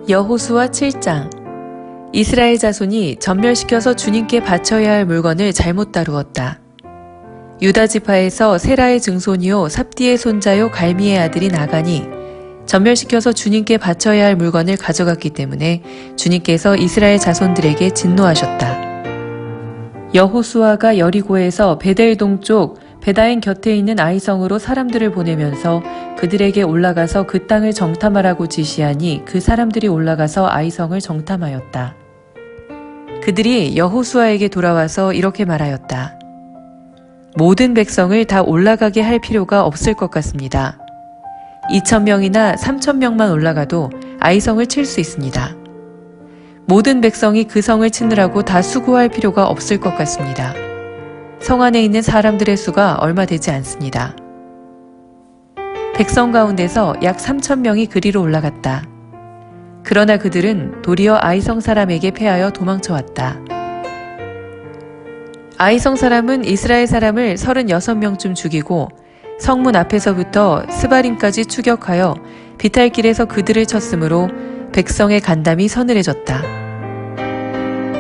여호수아 7장. 이스라엘 자손이 전멸시켜서 주님께 바쳐야 할 물건을 잘못 다루었다. 유다 지파에서 세라의 증손이요 삽디의 손자요 갈미의 아들인 아간이 전멸시켜서 주님께 바쳐야 할 물건을 가져갔기 때문에 주님께서 이스라엘 자손들에게 진노하셨다. 여호수아가 여리고에서 베델 동쪽 베다인 곁에 있는 아이성으로 사람들을 보내면서 그들에게 올라가서 그 땅을 정탐하라고 지시하니 그 사람들이 올라가서 아이성을 정탐하였다. 그들이 여호수아에게 돌아와서 이렇게 말하였다. 모든 백성을 다 올라가게 할 필요가 없을 것 같습니다. 2,000명이나 3,000명만 올라가도 아이성을 칠 수 있습니다. 모든 백성이 그 성을 치느라고 다 수고할 필요가 없을 것 같습니다. 성 안에 있는 사람들의 수가 얼마 되지 않습니다. 백성 가운데서 약 3,000명이 그리로 올라갔다. 그러나 그들은 도리어 아이성 사람에게 패하여 도망쳐왔다. 아이성 사람은 이스라엘 사람을 36명쯤 죽이고 성문 앞에서부터 스바림까지 추격하여 비탈길에서 그들을 쳤으므로 백성의 간담이 서늘해졌다.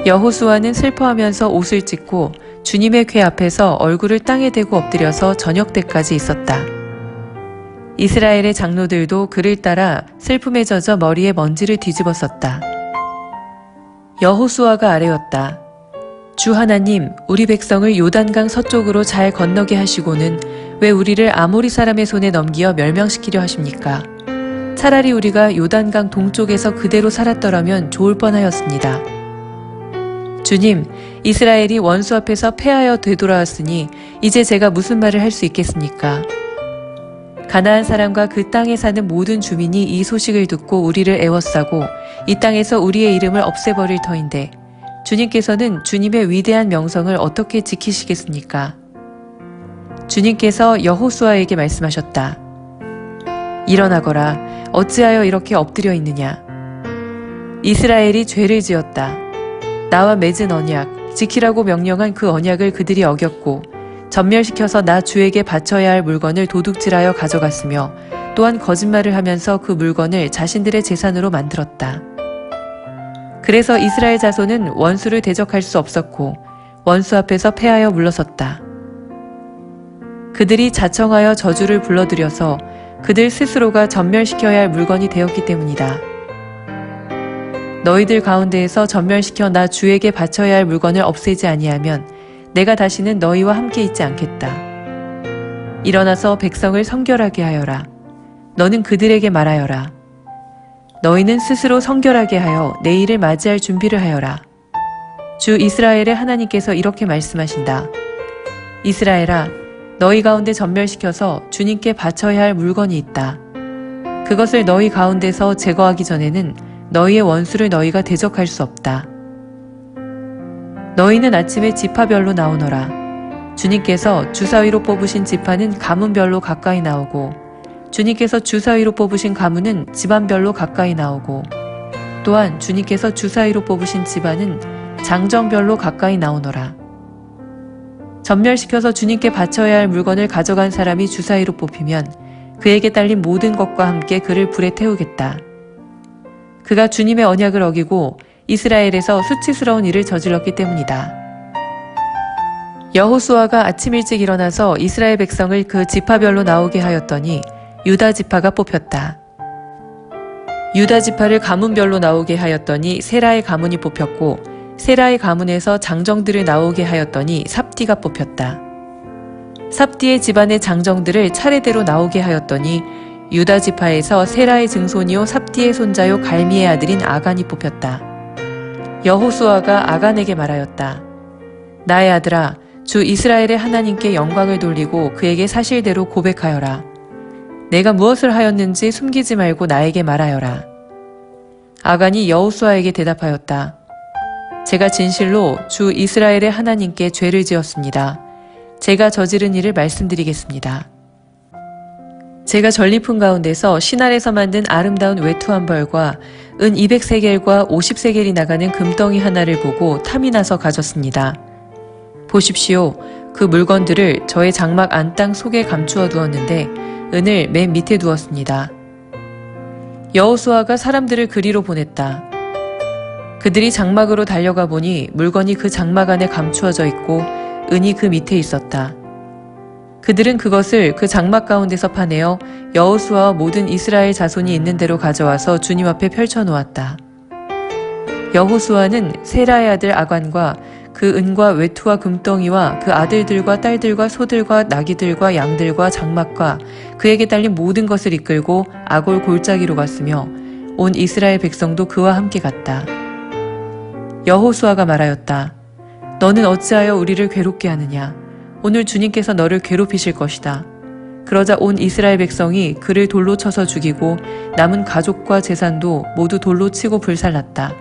여호수아는 슬퍼하면서 옷을 찢고 주님의 궤 앞에서 얼굴을 땅에 대고 엎드려서 저녁 때까지 있었다. 이스라엘의 장로들도 그를 따라 슬픔에 젖어 머리에 먼지를 뒤집었었다. 여호수아가 아뢰었다. 주 하나님, 우리 백성을 요단강 서쪽으로 잘 건너게 하시고는 왜 우리를 아모리 사람의 손에 넘기어 멸망시키려 하십니까? 차라리 우리가 요단강 동쪽에서 그대로 살았더라면 좋을 뻔하였습니다. 주님, 이스라엘이 원수 앞에서 패하여 되돌아왔으니 이제 제가 무슨 말을 할 수 있겠습니까? 가나안 사람과 그 땅에 사는 모든 주민이 이 소식을 듣고 우리를 애워싸고 이 땅에서 우리의 이름을 없애버릴 터인데 주님께서는 주님의 위대한 명성을 어떻게 지키시겠습니까? 주님께서 여호수아에게 말씀하셨다. 일어나거라. 어찌하여 이렇게 엎드려 있느냐? 이스라엘이 죄를 지었다. 나와 맺은 언약, 지키라고 명령한 그 언약을 그들이 어겼고 전멸시켜서 나 주에게 바쳐야 할 물건을 도둑질하여 가져갔으며 또한 거짓말을 하면서 그 물건을 자신들의 재산으로 만들었다. 그래서 이스라엘 자손은 원수를 대적할 수 없었고 원수 앞에서 패하여 물러섰다. 그들이 자청하여 저주를 불러들여서 그들 스스로가 전멸시켜야 할 물건이 되었기 때문이다. 너희들 가운데에서 전멸시켜 나 주에게 바쳐야 할 물건을 없애지 아니하면 내가 다시는 너희와 함께 있지 않겠다. 일어나서 백성을 성결하게 하여라. 너는 그들에게 말하여라. 너희는 스스로 성결하게 하여 내일을 맞이할 준비를 하여라. 주 이스라엘의 하나님께서 이렇게 말씀하신다. 이스라엘아, 너희 가운데 전멸시켜서 주님께 바쳐야 할 물건이 있다. 그것을 너희 가운데서 제거하기 전에는 너희의 원수를 너희가 대적할 수 없다. 너희는 아침에 지파별로 나오너라. 주님께서 주사위로 뽑으신 지파는 가문별로 가까이 나오고 주님께서 주사위로 뽑으신 가문은 집안별로 가까이 나오고 또한 주님께서 주사위로 뽑으신 집안은 장정별로 가까이 나오너라. 전멸시켜서 주님께 바쳐야 할 물건을 가져간 사람이 주사위로 뽑히면 그에게 딸린 모든 것과 함께 그를 불에 태우겠다. 그가 주님의 언약을 어기고 이스라엘에서 수치스러운 일을 저질렀기 때문이다. 여호수아가 아침 일찍 일어나서 이스라엘 백성을 그 지파별로 나오게 하였더니 유다 지파가 뽑혔다. 유다 지파를 가문별로 나오게 하였더니 세라의 가문이 뽑혔고 세라의 가문에서 장정들을 나오게 하였더니 삽디가 뽑혔다. 삽디의 집안의 장정들을 차례대로 나오게 하였더니 유다 지파에서 세라의 증손이요 삽디의 손자요 갈미의 아들인 아간이 뽑혔다. 여호수아가 아간에게 말하였다. 나의 아들아, 주 이스라엘의 하나님께 영광을 돌리고 그에게 사실대로 고백하여라. 내가 무엇을 하였는지 숨기지 말고 나에게 말하여라. 아간이 여호수아에게 대답하였다. 제가 진실로 주 이스라엘의 하나님께 죄를 지었습니다. 제가 저지른 일을 말씀드리겠습니다. 제가 전리품 가운데서 신알에서 만든 아름다운 외투 한 벌과 은 200세겔과 50세겔이 나가는 금덩이 하나를 보고 탐이 나서 가졌습니다. 보십시오. 그 물건들을 저의 장막 안땅 속에 감추어 두었는데 은을 맨 밑에 두었습니다. 여호수아가 사람들을 그리로 보냈다. 그들이 장막으로 달려가 보니 물건이 그 장막 안에 감추어져 있고 은이 그 밑에 있었다. 그들은 그것을 그 장막 가운데서 파내어 여호수아와 모든 이스라엘 자손이 있는 대로 가져와서 주님 앞에 펼쳐 놓았다. 여호수아는 세라의 아들 아관과 그 은과 외투와 금덩이와 그 아들들과 딸들과 소들과 나귀들과 양들과 장막과 그에게 달린 모든 것을 이끌고 아골 골짜기로 갔으며 온 이스라엘 백성도 그와 함께 갔다. 여호수아가 말하였다. 너는 어찌하여 우리를 괴롭게 하느냐? 오늘 주님께서 너를 괴롭히실 것이다. 그러자 온 이스라엘 백성이 그를 돌로 쳐서 죽이고 남은 가족과 재산도 모두 돌로 치고 불살랐다.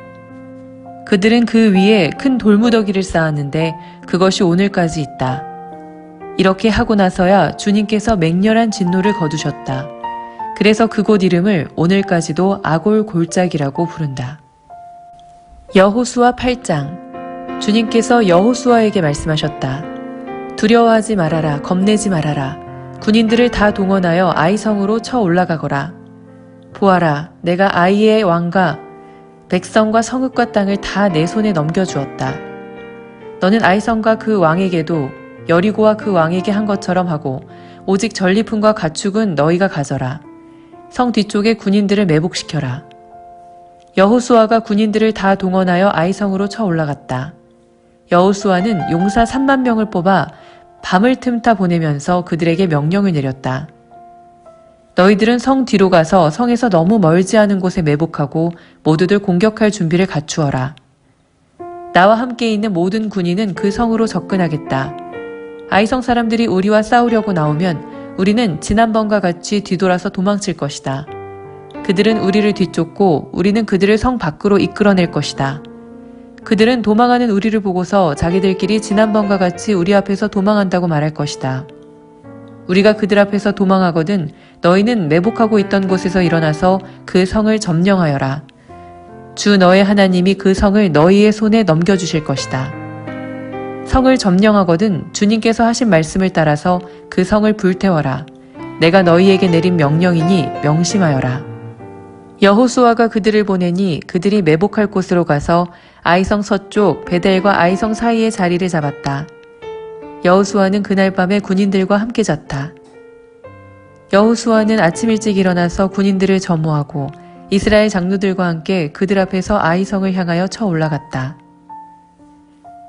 그들은 그 위에 큰 돌무더기를 쌓았는데 그것이 오늘까지 있다. 이렇게 하고 나서야 주님께서 맹렬한 진노를 거두셨다. 그래서 그곳 이름을 오늘까지도 아골 골짜기라고 부른다. 여호수아 8장. 주님께서 여호수아에게 말씀하셨다. 두려워하지 말아라. 겁내지 말아라. 군인들을 다 동원하여 아이성으로 쳐 올라가거라. 보아라, 내가 아이의 왕과 백성과 성읍과 땅을 다 내 손에 넘겨주었다. 너는 아이성과 그 왕에게도 여리고와 그 왕에게 한 것처럼 하고 오직 전리품과 가축은 너희가 가져라. 성 뒤쪽에 군인들을 매복시켜라. 여호수아가 군인들을 다 동원하여 아이성으로 쳐 올라갔다. 여호수아는 용사 3만 명을 뽑아 밤을 틈타 보내면서 그들에게 명령을 내렸다. 너희들은 성 뒤로 가서 성에서 너무 멀지 않은 곳에 매복하고 모두들 공격할 준비를 갖추어라. 나와 함께 있는 모든 군인은 그 성으로 접근하겠다. 아이성 사람들이 우리와 싸우려고 나오면 우리는 지난번과 같이 뒤돌아서 도망칠 것이다. 그들은 우리를 뒤쫓고 우리는 그들을 성 밖으로 이끌어낼 것이다. 그들은 도망하는 우리를 보고서 자기들끼리 지난번과 같이 우리 앞에서 도망한다고 말할 것이다. 우리가 그들 앞에서 도망하거든 너희는 매복하고 있던 곳에서 일어나서 그 성을 점령하여라. 주 너의 하나님이 그 성을 너희의 손에 넘겨주실 것이다. 성을 점령하거든 주님께서 하신 말씀을 따라서 그 성을 불태워라. 내가 너희에게 내린 명령이니 명심하여라. 여호수아가 그들을 보내니 그들이 매복할 곳으로 가서 아이성 서쪽 베델과 아이성 사이의 자리를 잡았다. 여호수아는 그날 밤에 군인들과 함께 잤다. 여호수아는 아침 일찍 일어나서 군인들을 점호하고 이스라엘 장로들과 함께 그들 앞에서 아이성을 향하여 쳐 올라갔다.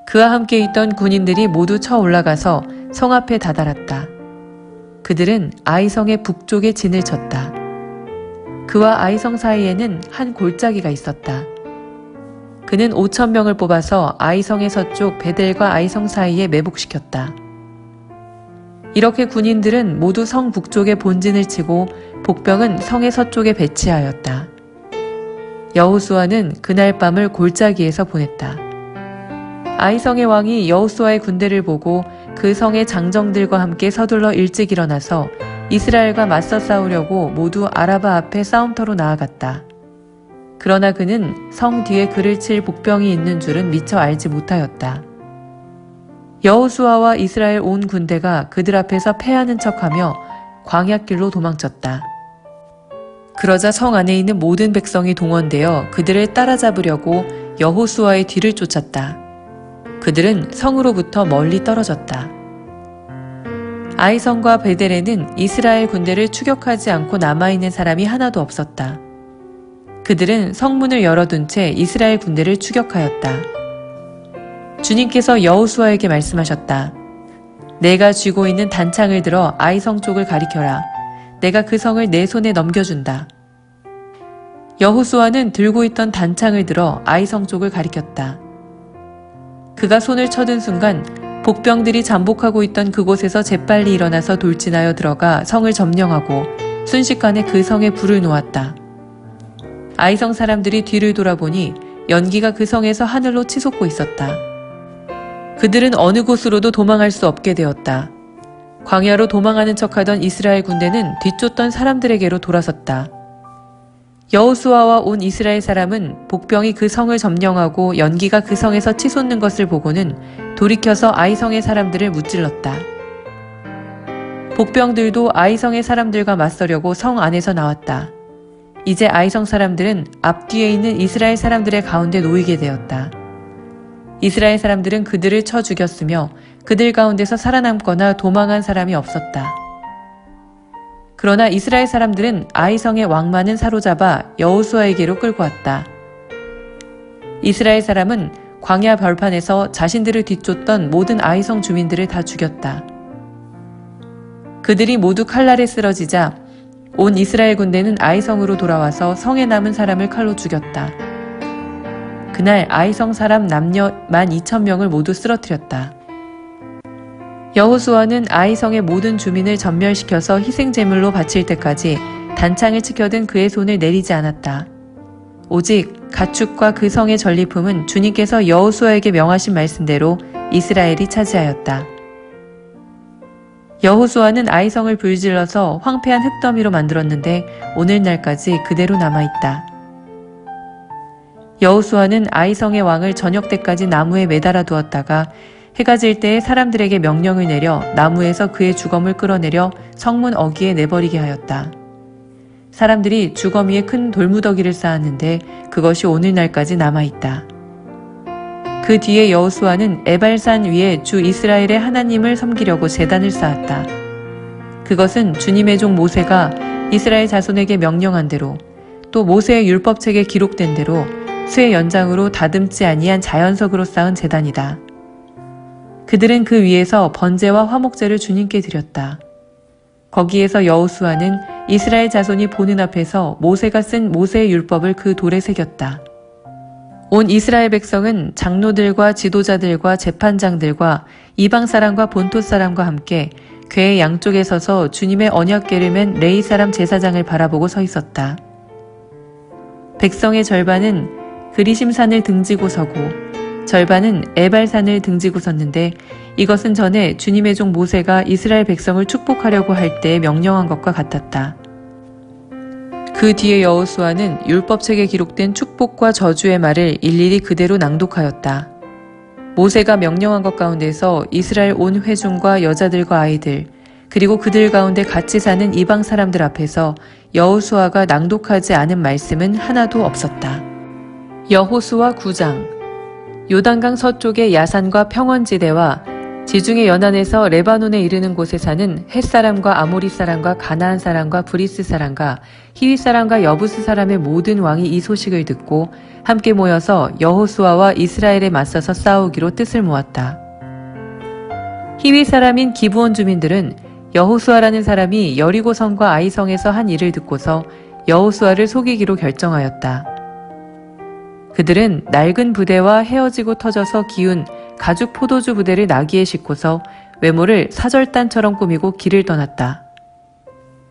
그와 함께 있던 군인들이 모두 쳐 올라가서 성 앞에 다다랐다. 그들은 아이성의 북쪽에 진을 쳤다. 그와 아이성 사이에는 한 골짜기가 있었다. 그는 5,000명을 뽑아서 아이성의 서쪽 베델과 아이성 사이에 매복시켰다. 이렇게 군인들은 모두 성 북쪽에 본진을 치고 복병은 성의 서쪽에 배치하였다. 여호수아는 그날 밤을 골짜기에서 보냈다. 아이성의 왕이 여호수아의 군대를 보고 그 성의 장정들과 함께 서둘러 일찍 일어나서 이스라엘과 맞서 싸우려고 모두 아라바 앞에 싸움터로 나아갔다. 그러나 그는 성 뒤에 그를 칠 복병이 있는 줄은 미처 알지 못하였다. 여호수아와 이스라엘 온 군대가 그들 앞에서 패하는 척하며 광야길로 도망쳤다. 그러자 성 안에 있는 모든 백성이 동원되어 그들을 따라잡으려고 여호수아의 뒤를 쫓았다. 그들은 성으로부터 멀리 떨어졌다. 아이성과 베델에는 이스라엘 군대를 추격하지 않고 남아있는 사람이 하나도 없었다. 그들은 성문을 열어둔 채 이스라엘 군대를 추격하였다. 주님께서 여호수아에게 말씀하셨다. 내가 쥐고 있는 단창을 들어 아이성 쪽을 가리켜라. 내가 그 성을 내 손에 넘겨준다. 여호수아는 들고 있던 단창을 들어 아이성 쪽을 가리켰다. 그가 손을 쳐든 순간 복병들이 잠복하고 있던 그곳에서 재빨리 일어나서 돌진하여 들어가 성을 점령하고 순식간에 그 성에 불을 놓았다. 아이성 사람들이 뒤를 돌아보니 연기가 그 성에서 하늘로 치솟고 있었다. 그들은 어느 곳으로도 도망할 수 없게 되었다. 광야로 도망하는 척하던 이스라엘 군대는 뒤쫓던 사람들에게로 돌아섰다. 여호수아와 온 이스라엘 사람은 복병이 그 성을 점령하고 연기가 그 성에서 치솟는 것을 보고는 돌이켜서 아이성의 사람들을 무찔렀다. 복병들도 아이성의 사람들과 맞서려고 성 안에서 나왔다. 이제 아이성 사람들은 앞뒤에 있는 이스라엘 사람들의 가운데 놓이게 되었다. 이스라엘 사람들은 그들을 쳐 죽였으며 그들 가운데서 살아남거나 도망한 사람이 없었다. 그러나 이스라엘 사람들은 아이성의 왕만은 사로잡아 여호수아에게로 끌고 왔다. 이스라엘 사람은 광야 벌판에서 자신들을 뒤쫓던 모든 아이성 주민들을 다 죽였다. 그들이 모두 칼날에 쓰러지자 온 이스라엘 군대는 아이성으로 돌아와서 성에 남은 사람을 칼로 죽였다. 그날 아이성 사람 남녀 12,000명을 모두 쓰러뜨렸다. 여호수아는 아이성의 모든 주민을 전멸시켜서 희생제물로 바칠 때까지 단창을 치켜든 그의 손을 내리지 않았다. 오직 가축과 그 성의 전리품은 주님께서 여호수아에게 명하신 말씀대로 이스라엘이 차지하였다. 여호수아는 아이성을 불질러서 황폐한 흙더미로 만들었는데 오늘날까지 그대로 남아있다. 여호수아는 아이성의 왕을 저녁 때까지 나무에 매달아 두었다가 해가 질 때에 사람들에게 명령을 내려 나무에서 그의 주검을 끌어내려 성문 어귀에 내버리게 하였다. 사람들이 주검 위에 큰 돌무더기를 쌓았는데 그것이 오늘날까지 남아있다. 그 뒤에 여호수아는 에발산 위에 주 이스라엘의 하나님을 섬기려고 제단을 쌓았다. 그것은 주님의 종 모세가 이스라엘 자손에게 명령한 대로 또 모세의 율법책에 기록된 대로 쇠 연장으로 다듬지 아니한 자연석으로 쌓은 제단이다. 그들은 그 위에서 번제와 화목제를 주님께 드렸다. 거기에서 여호수아는 이스라엘 자손이 보는 앞에서 모세가 쓴 모세의 율법을 그 돌에 새겼다. 온 이스라엘 백성은 장로들과 지도자들과 재판장들과 이방 사람과 본토 사람과 함께 궤의 양쪽에 서서 주님의 언약궤를 맨 레위 사람 제사장을 바라보고 서 있었다. 백성의 절반은 그리심산을 등지고 서고 절반은 에발산을 등지고 섰는데 이것은 전에 주님의 종 모세가 이스라엘 백성을 축복하려고 할 때 명령한 것과 같았다. 그 뒤에 여호수아는 율법책에 기록된 축복과 저주의 말을 일일이 그대로 낭독하였다. 모세가 명령한 것 가운데서 이스라엘 온 회중과 여자들과 아이들 그리고 그들 가운데 같이 사는 이방 사람들 앞에서 여호수아가 낭독하지 않은 말씀은 하나도 없었다. 여호수아 9장. 요단강 서쪽의 야산과 평원지대와 지중해 연안에서 레바논에 이르는 곳에 사는 헷사람과 아모리 사람과 가나안 사람과 브리스 사람과 히위 사람과 여부스 사람의 모든 왕이 이 소식을 듣고 함께 모여서 여호수아와 이스라엘에 맞서서 싸우기로 뜻을 모았다. 히위 사람인 기브온 주민들은 여호수아라는 사람이 여리고성과 아이성에서 한 일을 듣고서 여호수아를 속이기로 결정하였다. 그들은 낡은 부대와 헤어지고 터져서 기운 가죽 포도주 부대를 나귀에 싣고서 외모를 사절단처럼 꾸미고 길을 떠났다.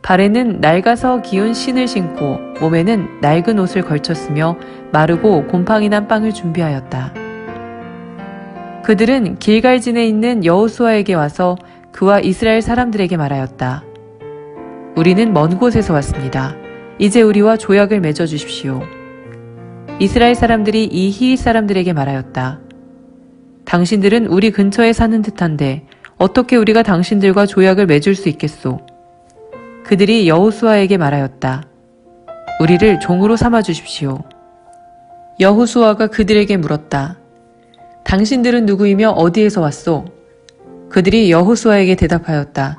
발에는 낡아서 기운 신을 신고 몸에는 낡은 옷을 걸쳤으며 마르고 곰팡이 난 빵을 준비하였다. 그들은 길갈진에 있는 여호수아에게 와서 그와 이스라엘 사람들에게 말하였다. 우리는 먼 곳에서 왔습니다. 이제 우리와 조약을 맺어 주십시오. 이스라엘 사람들이 이 히윗 사람들에게 말하였다. 당신들은 우리 근처에 사는 듯한데 어떻게 우리가 당신들과 조약을 맺을 수 있겠소? 그들이 여호수아에게 말하였다. 우리를 종으로 삼아 주십시오. 여호수아가 그들에게 물었다. 당신들은 누구이며 어디에서 왔소? 그들이 여호수아에게 대답하였다.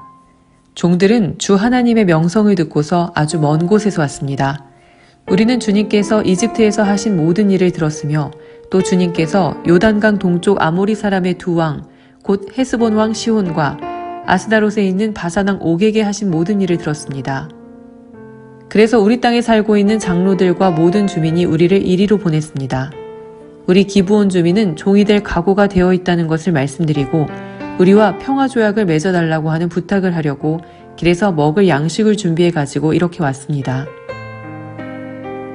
종들은 주 하나님의 명성을 듣고서 아주 먼 곳에서 왔습니다. 우리는 주님께서 이집트에서 하신 모든 일을 들었으며 또 주님께서 요단강 동쪽 아모리 사람의 두 왕, 곧 헤스본 왕 시혼과 아스다롯에 있는 바산 왕 옥에게 하신 모든 일을 들었습니다. 그래서 우리 땅에 살고 있는 장로들과 모든 주민이 우리를 이리로 보냈습니다. 우리 기브온 주민은 종이 될 각오가 되어 있다는 것을 말씀드리고 우리와 평화조약을 맺어달라고 하는 부탁을 하려고 길에서 먹을 양식을 준비해 가지고 이렇게 왔습니다.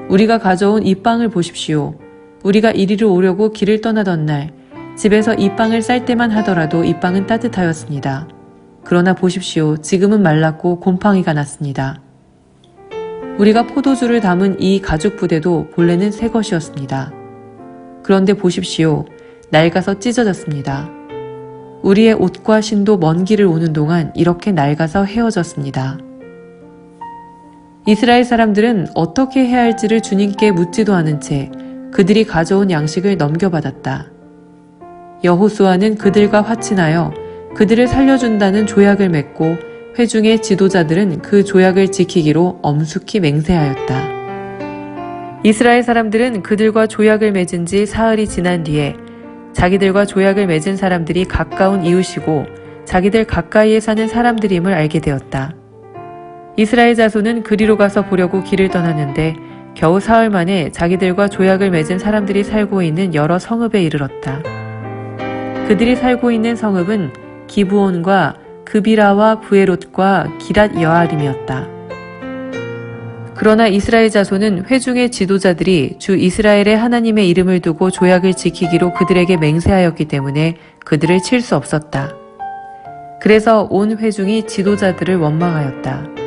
우리가 가져온 이 빵을 보십시오. 우리가 이리로 오려고 길을 떠나던 날 집에서 이 빵을 쌀 때만 하더라도 이 빵은 따뜻하였습니다. 그러나 보십시오. 지금은 말랐고 곰팡이가 났습니다. 우리가 포도주를 담은 이 가죽 부대도 본래는 새 것이었습니다. 그런데 보십시오. 낡아서 찢어졌습니다. 우리의 옷과 신도 먼 길을 오는 동안 이렇게 낡아서 헤어졌습니다. 이스라엘 사람들은 어떻게 해야 할지를 주님께 묻지도 않은 채 그들이 가져온 양식을 넘겨받았다. 여호수아는 그들과 화친하여 그들을 살려준다는 조약을 맺고 회중의 지도자들은 그 조약을 지키기로 엄숙히 맹세하였다. 이스라엘 사람들은 그들과 조약을 맺은 지 사흘이 지난 뒤에 자기들과 조약을 맺은 사람들이 가까운 이웃이고 자기들 가까이에 사는 사람들임을 알게 되었다. 이스라엘 자손은 그리로 가서 보려고 길을 떠났는데 겨우 사흘 만에 자기들과 조약을 맺은 사람들이 살고 있는 여러 성읍에 이르렀다. 그들이 살고 있는 성읍은 기브온과 그비라와 부에롯과 기랏 여아림이었다. 그러나 이스라엘 자손은 회중의 지도자들이 주 이스라엘의 하나님의 이름을 두고 조약을 지키기로 그들에게 맹세하였기 때문에 그들을 칠 수 없었다. 그래서 온 회중이 지도자들을 원망하였다.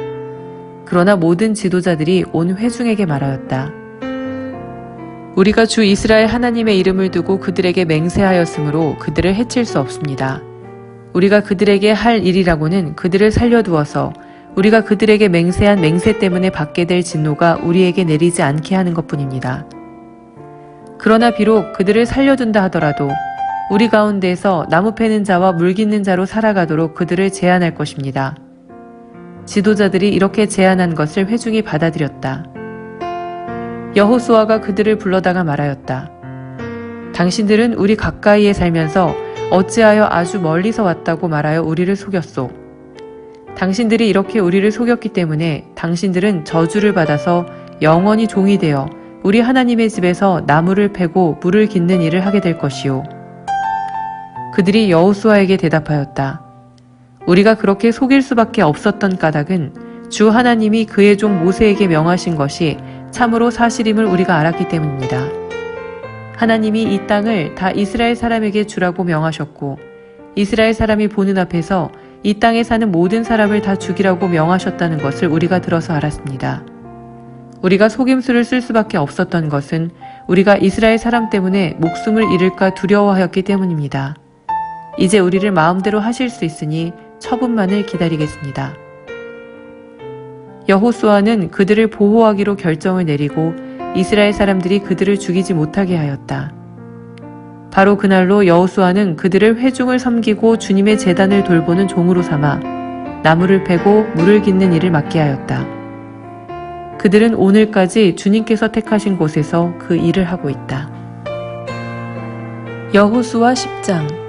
그러나 모든 지도자들이 온 회중에게 말하였다. 우리가 주 이스라엘 하나님의 이름을 두고 그들에게 맹세하였으므로 그들을 해칠 수 없습니다. 우리가 그들에게 할 일이라고는 그들을 살려두어서 우리가 그들에게 맹세한 맹세 때문에 받게 될 진노가 우리에게 내리지 않게 하는 것뿐입니다. 그러나 비록 그들을 살려둔다 하더라도 우리 가운데서 나무 패는 자와 물 깃는 자로 살아가도록 그들을 제한할 것입니다. 지도자들이 이렇게 제안한 것을 회중이 받아들였다. 여호수아가 그들을 불러다가 말하였다. 당신들은 우리 가까이에 살면서 어찌하여 아주 멀리서 왔다고 말하여 우리를 속였소. 당신들이 이렇게 우리를 속였기 때문에 당신들은 저주를 받아서 영원히 종이 되어 우리 하나님의 집에서 나무를 패고 물을 깃는 일을 하게 될 것이요. 그들이 여호수아에게 대답하였다. 우리가 그렇게 속일 수밖에 없었던 까닭은 주 하나님이 그의 종 모세에게 명하신 것이 참으로 사실임을 우리가 알았기 때문입니다. 하나님이 이 땅을 다 이스라엘 사람에게 주라고 명하셨고 이스라엘 사람이 보는 앞에서 이 땅에 사는 모든 사람을 다 죽이라고 명하셨다는 것을 우리가 들어서 알았습니다. 우리가 속임수를 쓸 수밖에 없었던 것은 우리가 이스라엘 사람 때문에 목숨을 잃을까 두려워하였기 때문입니다. 이제 우리를 마음대로 하실 수 있으니 처분만을 기다리겠습니다. 여호수아는 그들을 보호하기로 결정을 내리고 이스라엘 사람들이 그들을 죽이지 못하게 하였다. 바로 그날로 여호수아는 그들을 회중을 섬기고 주님의 제단을 돌보는 종으로 삼아 나무를 패고 물을 깃는 일을 맡게 하였다. 그들은 오늘까지 주님께서 택하신 곳에서 그 일을 하고 있다. 여호수아 10장.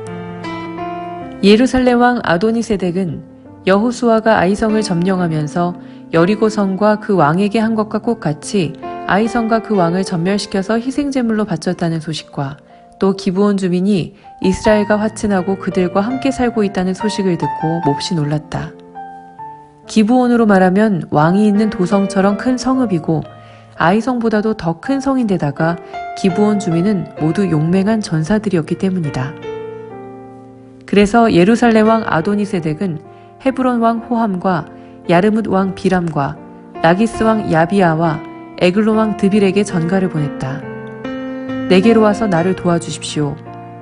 예루살렘 왕 아도니세덱은 여호수아가 아이성을 점령하면서 여리고성과 그 왕에게 한 것과 똑같이 아이성과 그 왕을 전멸시켜서 희생제물로 바쳤다는 소식과 또 기브온 주민이 이스라엘과 화친하고 그들과 함께 살고 있다는 소식을 듣고 몹시 놀랐다. 기브온으로 말하면 왕이 있는 도성처럼 큰 성읍이고 아이성보다도 더 큰 성인데다가 기브온 주민은 모두 용맹한 전사들이었기 때문이다. 그래서 예루살렘 왕 아도니세덱은 헤브론 왕 호함과 야르뭇 왕 비람과 라기스 왕 야비아와 에글론 왕 드빌에게 전가를 보냈다. 내게로 와서 나를 도와주십시오.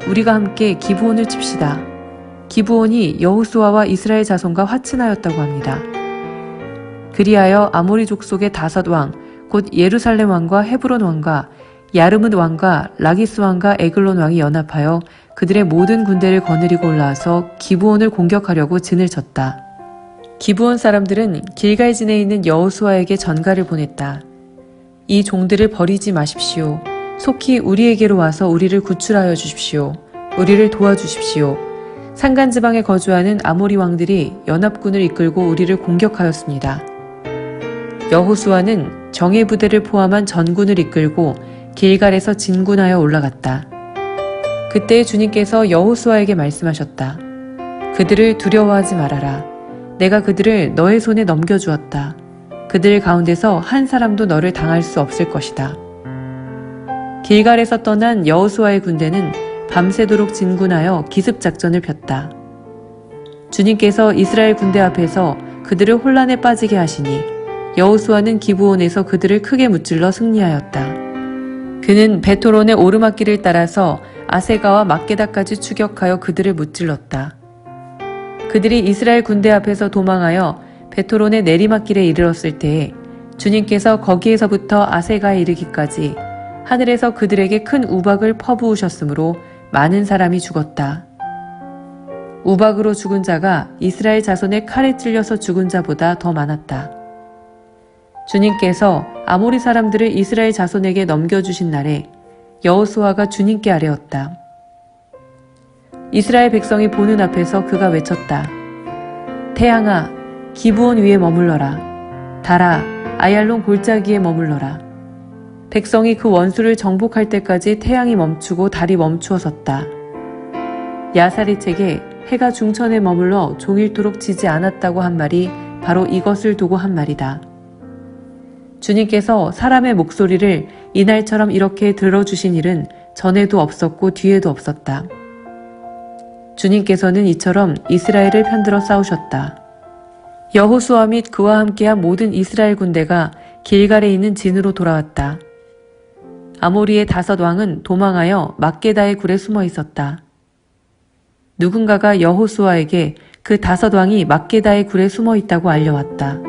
우리가 함께 기브온을 칩시다. 기브온이 여호수아와 이스라엘 자손과 화친하였다고 합니다. 그리하여 아모리 족속의 다섯 왕, 곧 예루살렘 왕과 헤브론 왕과 야르뭇 왕과 라기스 왕과 에글론 왕이 연합하여 그들의 모든 군대를 거느리고 올라와서 기브온을 공격하려고 진을 쳤다. 기브온 사람들은 길갈진에 있는 여호수아에게 전가를 보냈다. 이 종들을 버리지 마십시오. 속히 우리에게로 와서 우리를 구출하여 주십시오. 우리를 도와주십시오. 산간지방에 거주하는 아모리 왕들이 연합군을 이끌고 우리를 공격하였습니다. 여호수아는 정예 부대를 포함한 전군을 이끌고 길갈에서 진군하여 올라갔다. 그때 주님께서 여호수아에게 말씀하셨다. 그들을 두려워하지 말아라. 내가 그들을 너의 손에 넘겨주었다. 그들 가운데서 한 사람도 너를 당할 수 없을 것이다. 길갈에서 떠난 여호수아의 군대는 밤새도록 진군하여 기습작전을 폈다. 주님께서 이스라엘 군대 앞에서 그들을 혼란에 빠지게 하시니 여호수아는 기브온에서 그들을 크게 무찔러 승리하였다. 그는 베토론의 오르막길을 따라서 아세가와 막게다까지 추격하여 그들을 무찔렀다. 그들이 이스라엘 군대 앞에서 도망하여 베토론의 내리막길에 이르렀을 때에 주님께서 거기에서부터 아세가에 이르기까지 하늘에서 그들에게 큰 우박을 퍼부으셨으므로 많은 사람이 죽었다. 우박으로 죽은 자가 이스라엘 자손의 칼에 찔려서 죽은 자보다 더 많았다. 주님께서 아모리 사람들을 이스라엘 자손에게 넘겨주신 날에 여호수아가 주님께 아뢰었다. 이스라엘 백성이 보는 앞에서 그가 외쳤다. 태양아, 기브온 위에 머물러라. 달아, 아얄론 골짜기에 머물러라. 백성이 그 원수를 정복할 때까지 태양이 멈추고 달이 멈추어 섰다. 야살의 책에 해가 중천에 머물러 종일토록 지지 않았다고 한 말이 바로 이것을 두고 한 말이다. 주님께서 사람의 목소리를 이날처럼 이렇게 들어주신 일은 전에도 없었고 뒤에도 없었다. 주님께서는 이처럼 이스라엘을 편들어 싸우셨다. 여호수아 및 그와 함께한 모든 이스라엘 군대가 길갈에 있는 진으로 돌아왔다. 아모리의 5 왕은 도망하여 막게다의 굴에 숨어 있었다. 누군가가 여호수아에게 그 5 왕이 막게다의 굴에 숨어 있다고 알려왔다.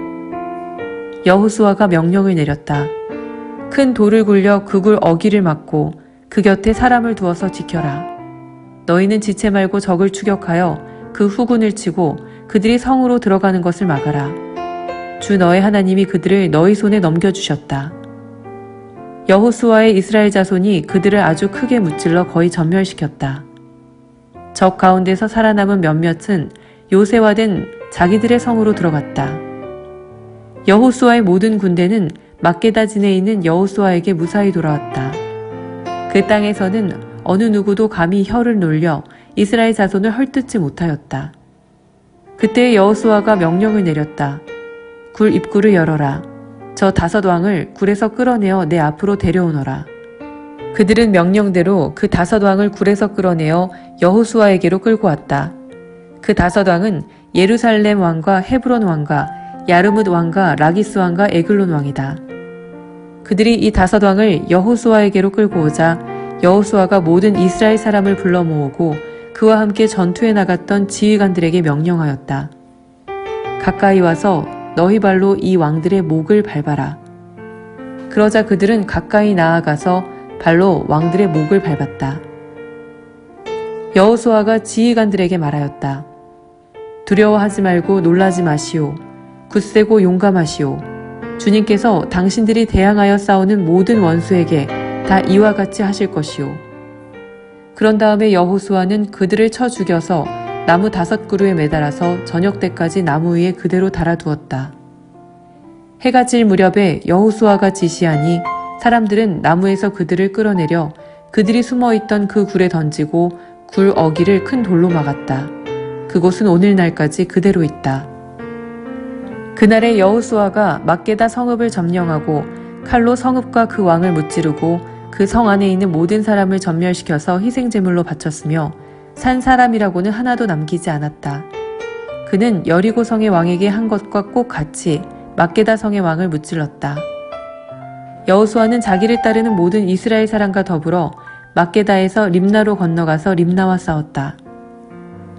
여호수아가 명령을 내렸다. 큰 돌을 굴려 그 굴 어귀를 막고 그 곁에 사람을 두어서 지켜라. 너희는 지체 말고 적을 추격하여 그 후군을 치고 그들이 성으로 들어가는 것을 막아라. 주 너의 하나님이 그들을 너희 손에 넘겨주셨다. 여호수아의 이스라엘 자손이 그들을 아주 크게 무찔러 거의 전멸시켰다. 적 가운데서 살아남은 몇몇은 요새화된 자기들의 성으로 들어갔다. 여호수아의 모든 군대는 막게다 진에 있는 여호수아에게 무사히 돌아왔다. 그 땅에서는 어느 누구도 감히 혀를 놀려 이스라엘 자손을 헐뜯지 못하였다. 그때 여호수아가 명령을 내렸다. 굴 입구를 열어라. 저 5 왕을 굴에서 끌어내어 내 앞으로 데려오너라. 그들은 명령대로 그 5 왕을 굴에서 끌어내어 여호수아에게로 끌고 왔다. 그 5 왕은 예루살렘 왕과 헤브론 왕과 야르뭇 왕과 라기스 왕과 에글론 왕이다. 그들이 이 5 왕을 여호수아에게로 끌고 오자 여호수아가 모든 이스라엘 사람을 불러 모으고 그와 함께 전투에 나갔던 지휘관들에게 명령하였다. 가까이 와서 너희 발로 이 왕들의 목을 밟아라. 그러자 그들은 가까이 나아가서 발로 왕들의 목을 밟았다. 여호수아가 지휘관들에게 말하였다. 두려워하지 말고 놀라지 마시오. 굳세고 용감하시오. 주님께서 당신들이 대항하여 싸우는 모든 원수에게 다 이와 같이 하실 것이오. 그런 다음에 여호수아는 그들을 쳐 죽여서 나무 5 그루에 매달아서 저녁 때까지 나무 위에 그대로 달아두었다. 해가 질 무렵에 여호수아가 지시하니 사람들은 나무에서 그들을 끌어내려 그들이 숨어있던 그 굴에 던지고 굴 어귀를 큰 돌로 막았다. 그곳은 오늘날까지 그대로 있다. 그날에 여호수아가 막게다 성읍을 점령하고 칼로 성읍과 그 왕을 무찌르고 그 성 안에 있는 모든 사람을 전멸시켜서 희생제물로 바쳤으며 산 사람이라고는 하나도 남기지 않았다. 그는 여리고 성의 왕에게 한 것과 꼭 같이 막게다 성의 왕을 무찔렀다. 여호수아는 자기를 따르는 모든 이스라엘 사람과 더불어 막게다에서 림나로 건너가서 림나와 싸웠다.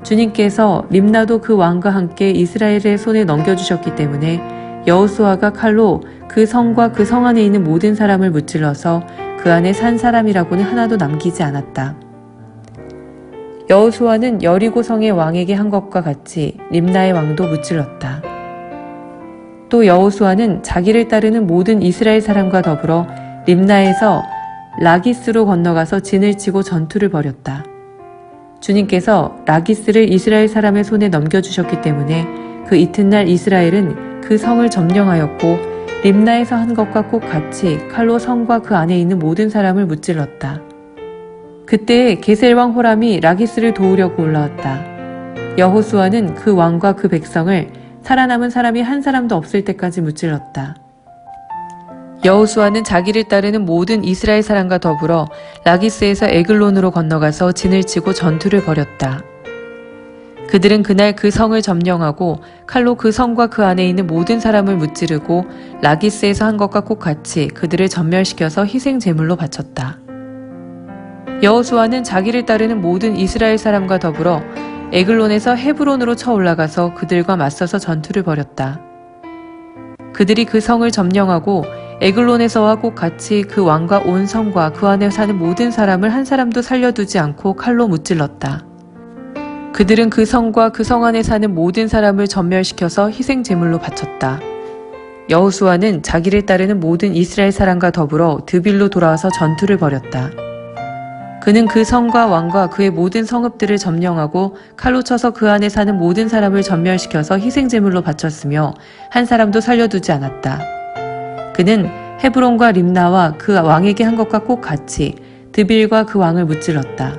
주님께서 림나도 그 왕과 함께 이스라엘의 손에 넘겨주셨기 때문에 여호수아가 칼로 그 성과 그 성 안에 있는 모든 사람을 무찔러서 그 안에 산 사람이라고는 하나도 남기지 않았다. 여호수아는 여리고 성의 왕에게 한 것과 같이 림나의 왕도 무찔렀다. 또 여호수아는 자기를 따르는 모든 이스라엘 사람과 더불어 림나에서 라기스로 건너가서 진을 치고 전투를 벌였다. 주님께서 라기스를 이스라엘 사람의 손에 넘겨주셨기 때문에 그 이튿날 이스라엘은 그 성을 점령하였고 림나에서 한 것과 꼭 같이 칼로 성과 그 안에 있는 모든 사람을 무찔렀다. 그때 게셀 왕 호람이 라기스를 도우려고 올라왔다. 여호수아는 그 왕과 그 백성을 살아남은 사람이 한 사람도 없을 때까지 무찔렀다. 여호수아는 자기를 따르는 모든 이스라엘 사람과 더불어 라기스에서 에글론으로 건너가서 진을 치고 전투를 벌였다. 그들은 그날 그 성을 점령하고 칼로 그 성과 그 안에 있는 모든 사람을 무찌르고 라기스에서 한 것과 꼭 같이 그들을 전멸시켜서 희생 제물로 바쳤다. 여호수아는 자기를 따르는 모든 이스라엘 사람과 더불어 에글론에서 헤브론으로 쳐 올라가서 그들과 맞서서 전투를 벌였다. 그들이 그 성을 점령하고 에글론에서와 꼭 같이 그 왕과 온 성과 그 안에 사는 모든 사람을 한 사람도 살려두지 않고 칼로 무찔렀다. 그들은 그 성과 그 성 안에 사는 모든 사람을 전멸시켜서 희생 제물로 바쳤다. 여호수아는 자기를 따르는 모든 이스라엘 사람과 더불어 드빌로 돌아와서 전투를 벌였다. 그는 그 성과 왕과 그의 모든 성읍들을 점령하고 칼로 쳐서 그 안에 사는 모든 사람을 전멸시켜서 희생 제물로 바쳤으며 한 사람도 살려두지 않았다. 그는 헤브론과 림나와 그 왕에게 한 것과 꼭 같이 드빌과 그 왕을 무찔렀다.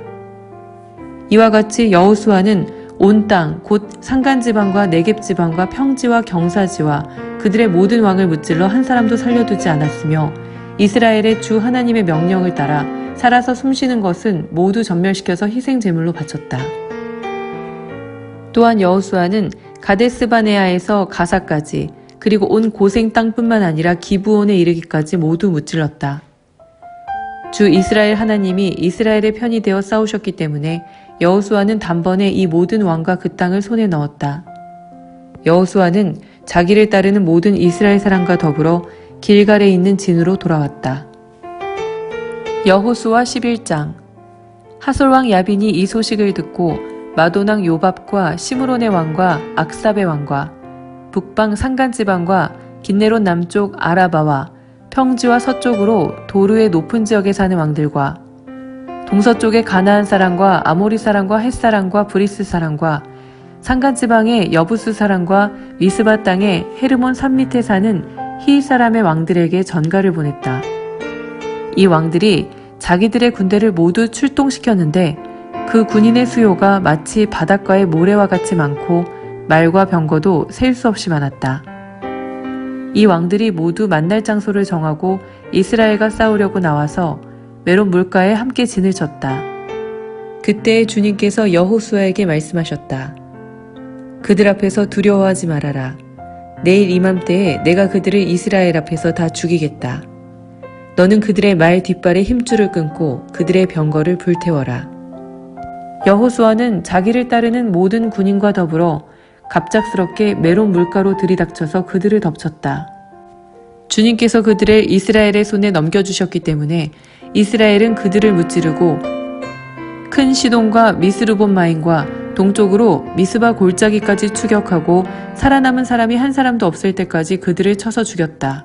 이와 같이 여호수아는 온 땅 곧 산간지방과 네겝지방과 평지와 경사지와 그들의 모든 왕을 무찔러 한 사람도 살려두지 않았으며 이스라엘의 주 하나님의 명령을 따라 살아서 숨쉬는 것은 모두 전멸시켜서 희생 제물로 바쳤다. 또한 여호수아는 가데스바네아에서 가사까지 그리고 온 고생 땅뿐만 아니라 기브온에 이르기까지 모두 무찔렀다. 주 이스라엘 하나님이 이스라엘의 편이 되어 싸우셨기 때문에 여호수아는 단번에 이 모든 왕과 그 땅을 손에 넣었다. 여호수아는 자기를 따르는 모든 이스라엘 사람과 더불어 길갈에 있는 진으로 돌아왔다. 여호수아 11장. 하솔왕 야빈이 이 소식을 듣고 마돈왕 요밥과 시므론의 왕과 악삽의 왕과 북방 산간지방과 긴네롯 남쪽 아라바와 평지와 서쪽으로 도르의 높은 지역에 사는 왕들과 동서쪽의 가나안 사람과 아모리 사람과 헷 사람과 브리스 사람과 산간지방의 여부스 사람과 미스바 땅의 헤르몬 산 밑에 사는 히윗 사람의 왕들에게 전가를 보냈다. 이 왕들이 자기들의 군대를 모두 출동시켰는데 그 군인의 수요가 마치 바닷가의 모래와 같이 많고 말과 병거도 셀 수 없이 많았다. 이 왕들이 모두 만날 장소를 정하고 이스라엘과 싸우려고 나와서 메론 물가에 함께 진을 쳤다. 그때 주님께서 여호수아에게 말씀하셨다. 그들 앞에서 두려워하지 말아라. 내일 이맘때에 내가 그들을 이스라엘 앞에서 다 죽이겠다. 너는 그들의 말 뒷발에 힘줄을 끊고 그들의 병거를 불태워라. 여호수아는 자기를 따르는 모든 군인과 더불어 갑작스럽게 메론 물가로 들이닥쳐서 그들을 덮쳤다. 주님께서 그들을 이스라엘의 손에 넘겨주셨기 때문에 이스라엘은 그들을 무찌르고 큰 시돈과 미스르본마임과 동쪽으로 미스바 골짜기까지 추격하고 살아남은 사람이 한 사람도 없을 때까지 그들을 쳐서 죽였다.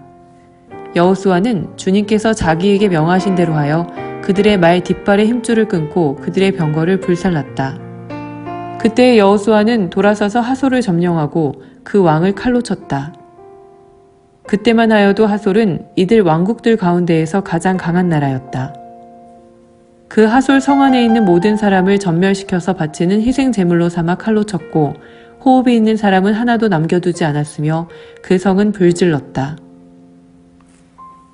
여호수아는 주님께서 자기에게 명하신 대로 하여 그들의 말 뒷발에 힘줄을 끊고 그들의 병거를 불살랐다. 그때 여호수아는 돌아서서 하솔을 점령하고 그 왕을 칼로 쳤다. 그때만 하여도 하솔은 이들 왕국들 가운데에서 가장 강한 나라였다. 그 하솔 성 안에 있는 모든 사람을 전멸시켜서 바치는 희생 제물로 삼아 칼로 쳤고 호흡이 있는 사람은 하나도 남겨두지 않았으며 그 성은 불질렀다.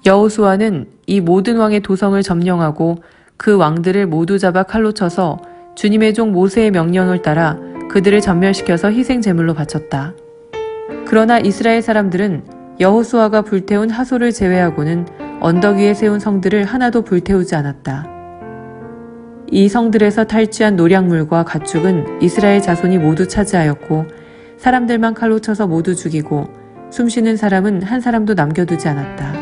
여호수아는 이 모든 왕의 도성을 점령하고 그 왕들을 모두 잡아 칼로 쳐서 주님의 종 모세의 명령을 따라 그들을 전멸시켜서 희생 제물로 바쳤다. 그러나 이스라엘 사람들은 여호수아가 불태운 하솔을 제외하고는 언덕 위에 세운 성들을 하나도 불태우지 않았다. 이 성들에서 탈취한 노략물과 가축은 이스라엘 자손이 모두 차지하였고 사람들만 칼로 쳐서 모두 죽이고 숨쉬는 사람은 한 사람도 남겨두지 않았다.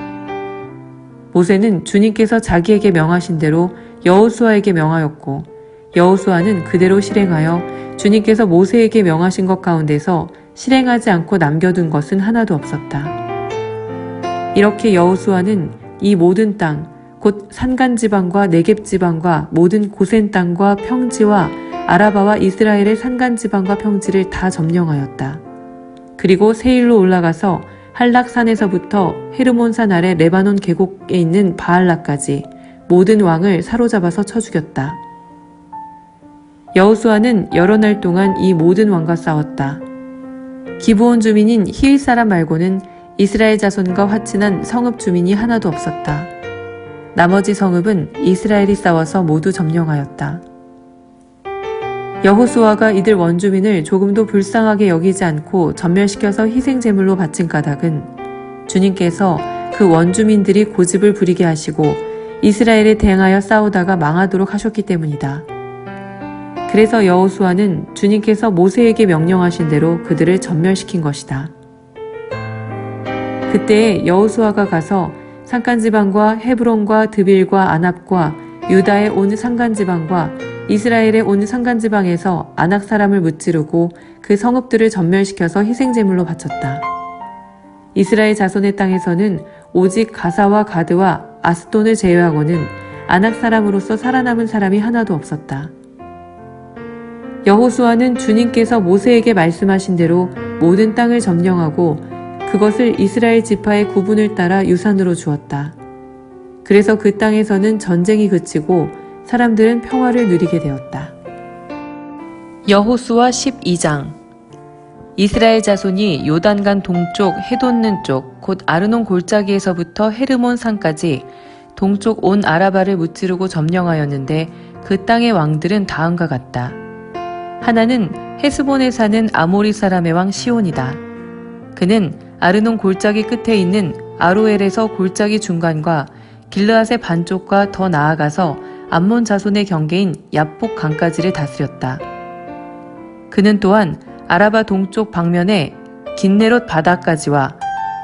모세는 주님께서 자기에게 명하신 대로 여호수아에게 명하였고 여호수아는 그대로 실행하여 주님께서 모세에게 명하신 것 가운데서 실행하지 않고 남겨둔 것은 하나도 없었다. 이렇게 여호수아는 이 모든 땅, 곧 산간지방과 네겝지방과 모든 고센 땅과 평지와 아라바와 이스라엘의 산간지방과 평지를 다 점령하였다. 그리고 세일로 올라가서 한락산에서부터 헤르몬산 아래 레바논 계곡에 있는 바알라까지 모든 왕을 사로잡아서 쳐 죽였다. 여호수아는 여러 날 동안 이 모든 왕과 싸웠다. 기브온 주민인 히윗 사람 말고는 이스라엘 자손과 화친한 성읍 주민이 하나도 없었다. 나머지 성읍은 이스라엘이 싸워서 모두 점령하였다. 여호수아가 이들 원주민을 조금도 불쌍하게 여기지 않고 전멸시켜서 희생제물로 바친 까닭은 주님께서 그 원주민들이 고집을 부리게 하시고 이스라엘에 대항하여 싸우다가 망하도록 하셨기 때문이다. 그래서 여호수아는 주님께서 모세에게 명령하신 대로 그들을 전멸시킨 것이다. 그때에 여호수아가 가서 산간지방과 헤브론과 드빌과 아납과 유다의 온 산간지방과 이스라엘의 온 산간지방에서 아낙 사람을 무찌르고 그 성읍들을 전멸시켜서 희생제물로 바쳤다. 이스라엘 자손의 땅에서는 오직 가사와 가드와 아스돈을 제외하고는 아낙 사람으로서 살아남은 사람이 하나도 없었다. 여호수아는 주님께서 모세에게 말씀하신 대로 모든 땅을 점령하고 그것을 이스라엘 지파의 구분을 따라 유산으로 주었다. 그래서 그 땅에서는 전쟁이 그치고 사람들은 평화를 누리게 되었다. 여호수아 12장. 이스라엘 자손이 요단강 동쪽 해돋는 쪽 곧 아르논 골짜기에서부터 헤르몬 산까지 동쪽 온 아라바를 무찌르고 점령하였는데 그 땅의 왕들은 다음과 같다. 하나는 헤스본에 사는 아모리 사람의 왕 시온이다. 그는 아르논 골짜기 끝에 있는 아로엘에서 골짜기 중간과 길르앗의 반쪽과 더 나아가서 암몬 자손의 경계인 얍복 강가지를 다스렸다. 그는 또한 아라바 동쪽 방면의 긴네롯 바다까지와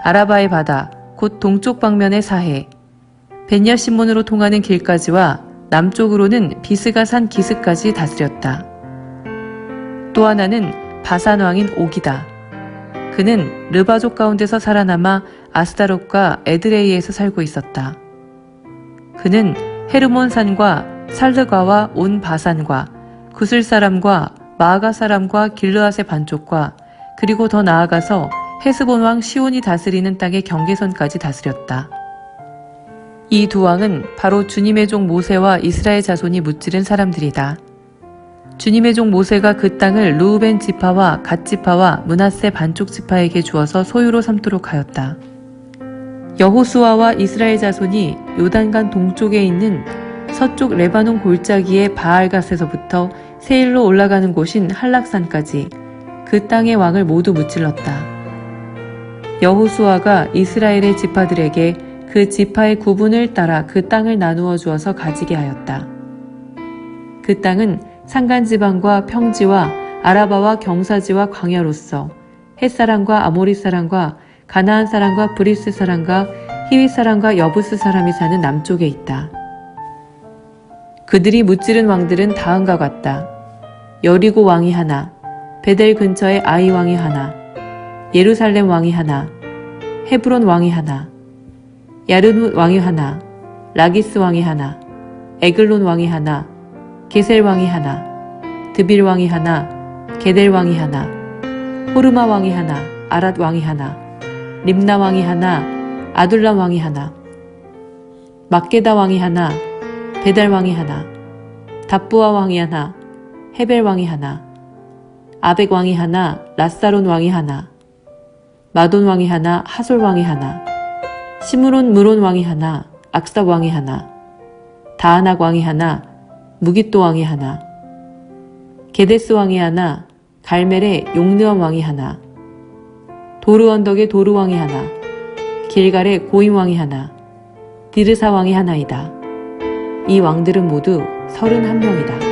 아라바의 바다 곧 동쪽 방면의 사해 벤야시몬으로 통하는 길까지와 남쪽으로는 비스가 산 기스까지 다스렸다. 또 하나는 바산 왕인 옥이다. 그는 르바족 가운데서 살아남아 아스다롯과 에드레이에서 살고 있었다. 그는 헤르몬 산과 살르가와 온 바산과 구슬 사람과 마아가 사람과 길르앗의 반쪽과 그리고 더 나아가서 헤스본 왕 시온이 다스리는 땅의 경계선까지 다스렸다. 이 두 왕은 바로 주님의 종 모세와 이스라엘 자손이 무찌른 사람들이다. 주님의 종 모세가 그 땅을 르우벤 지파와 갓 지파와 므낫세 반쪽 지파에게 주어서 소유로 삼도록 하였다. 여호수아와 이스라엘 자손이 요단강 동쪽에 있는 서쪽 레바논 골짜기의 바알갓에서부터 세일로 올라가는 곳인 한락산까지 그 땅의 왕을 모두 무찔렀다. 여호수아가 이스라엘의 지파들에게 그 지파의 구분을 따라 그 땅을 나누어 주어서 가지게 하였다. 그 땅은 산간지방과 평지와 아라바와 경사지와 광야로서 헷사람과 아모리 사람과 가나안 사람과 브리스 사람과 히위 사람과 여부스 사람이 사는 남쪽에 있다. 그들이 무찌른 왕들은 다음과 같다. 여리고 왕이 하나, 베델 근처에 아이 왕이 하나, 예루살렘 왕이 하나, 헤브론 왕이 하나, 야르뭇 왕이 하나, 라기스 왕이 하나, 에글론 왕이 하나, 게셀 왕이 하나, 드빌 왕이 하나, 게델 왕이 하나, 호르마 왕이 하나, 아랏 왕이 하나, 림나 왕이 하나, 아둘람 왕이 하나, 막게다 왕이 하나, 베달 왕이 하나, 답부아 왕이 하나, 헤벨 왕이 하나, 아벡 왕이 하나, 라사론 왕이 하나, 마돈 왕이 하나, 하솔 왕이 하나, 시므론 무론 왕이 하나, 악삭 왕이 하나, 다아낙 왕이 하나, 무깃도 왕이 하나, 게데스 왕이 하나, 갈멜의 용느암 왕이 하나, 도르 언덕의 도르 왕이 하나, 길갈의 고임 왕이 하나, 디르사 왕이 하나이다. 이 왕들은 모두 31명이다.